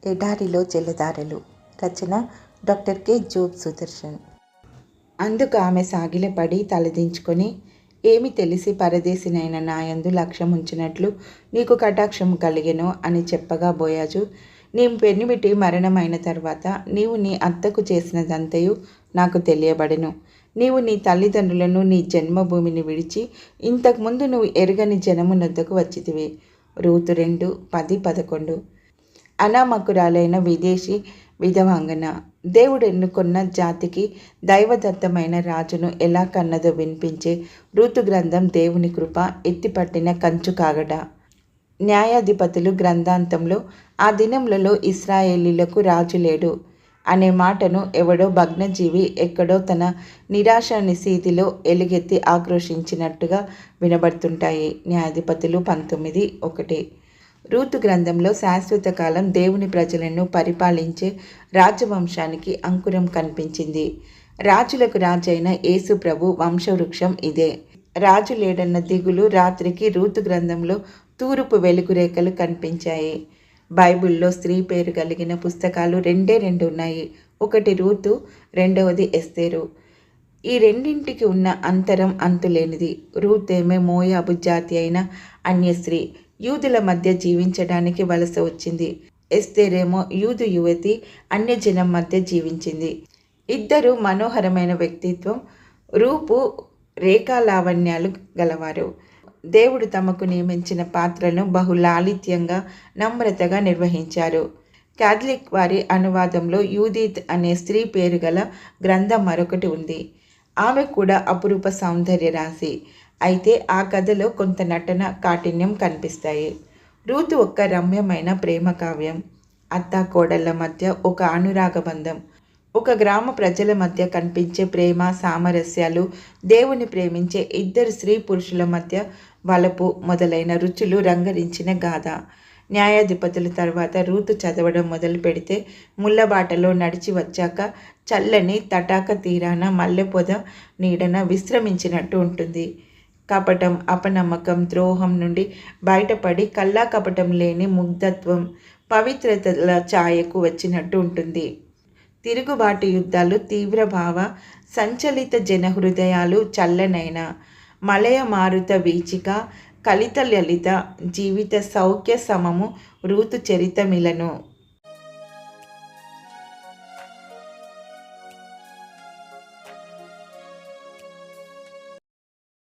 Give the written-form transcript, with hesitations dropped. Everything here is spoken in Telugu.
ఎడారిలో జలధారలు. రచన డాక్టర్ కె జోబ్ సుదర్శన్. అందుకు ఆమె సాగిలపడి తలదించుకొని, ఏమి తెలిసి పరదేశినైన నాయందు లక్ష్యముంచినట్లు నీకు కటాక్షము కలిగెనో అని చెప్పగా బోయాజు, నీ పెనిమిటి మరణమైన తర్వాత నీవు నీ అత్తకు చేసినదంతయు నాకు తెలియబడెను. నీవు నీ తల్లిదండ్రులను నీ జన్మభూమిని విడిచి ఇంతకుముందు నువ్వు ఎరుగని జనమునొద్దకు వచ్చితివి. రూతు 2:10-11. అనామకురాలైన విదేశీ విధవాంగన. దేవుడు ఎన్నుకొన్న జాతికి దైవదత్తమైన రాజును ఎలా కన్నదో వినిపించే రూతు గ్రంథం దేవుని కృప ఎత్తిపట్టిన కంచు కాగడ. న్యాయాధిపతులు గ్రంథాంతంలో ఆ దినములలో ఇశ్రాయేలీలకు రాజు లేడు అనే మాటను ఎవడో భగ్నజీవి ఎక్కడో తన నిరాశ నిశీతిలో ఎలుగెత్తి ఆక్రోశించినట్టుగా వినబడుతుంటాయి. న్యాయాధిపతులు 19:1. రూతు గ్రంథంలో శాశ్వత కాలం దేవుని ప్రజలను పరిపాలించే రాజవంశానికి అంకురం కనిపించింది. రాజులకు రాజైన యేసు ప్రభు వంశవృక్షం ఇదే. రాజు లేడన్న దిగులు రాత్రికి రూతు గ్రంథంలో తూర్పు వెలుగురేఖలు కనిపించాయి. బైబిల్లో స్త్రీ పేరు కలిగిన పుస్తకాలు 2 ఉన్నాయి. ఒకటి రూతు, రెండవది ఎస్తేరు. ఈ రెండింటికి ఉన్న అంతరం అంతులేనిది. రూతేమే మోయాబు జాతి అయిన అన్యస్త్రీ, యూదుల మధ్య జీవించడానికి వలస వచ్చింది. ఎస్తేరేమో యూదు యువతి, అన్యజనం మధ్య జీవించింది. ఇద్దరు మనోహరమైన వ్యక్తిత్వం, రూపు, రేఖాలావణ్యాలు గలవారు. దేవుడు తమకు నియమించిన పాత్రను బహులాలిత్యంగా నమ్రతగా నిర్వహించారు. క్యాథలిక్ వారి అనువాదంలో యూదిత్ అనే స్త్రీ పేరు గల గ్రంథం మరొకటి ఉంది. ఆమె కూడా అపురూప సౌందర్య రాశి. అయితే ఆ కథలో కొంత నటన, కాఠిన్యం కనిపిస్తాయి. రూతు ఒక్క రమ్యమైన ప్రేమ కావ్యం. అత్త కోడళ్ల మధ్య ఒక అనురాగ బంధం, ఒక గ్రామ ప్రజల మధ్య కనిపించే ప్రేమ సామరస్యాలు, దేవుని ప్రేమించే ఇద్దరు స్త్రీ పురుషుల మధ్య వలపు మొదలైన రుచులు రంగరించిన గాథ. న్యాయాధిపతుల తర్వాత రూతు చదవడం మొదలు పెడితే ముళ్ళబాటలో నడిచి వచ్చాక చల్లని తటాక తీరాన మల్లెపొద నీడన విశ్రమించినట్టు ఉంటుంది. కపటం, అపనమ్మకం, ద్రోహం నుండి బయటపడి కల్లా కపటం లేని ముగ్ధత్వం, పవిత్రతల ఛాయకు వచ్చినట్టు ఉంటుంది. తిరుగుబాటు యుద్ధాలు, తీవ్రభావ సంచలిత జనహృదయాలు, చల్లనైన మలయ మారుత వీచిక, కలిత లలిత జీవిత సౌఖ్య సమము రూతు చరితమిలను.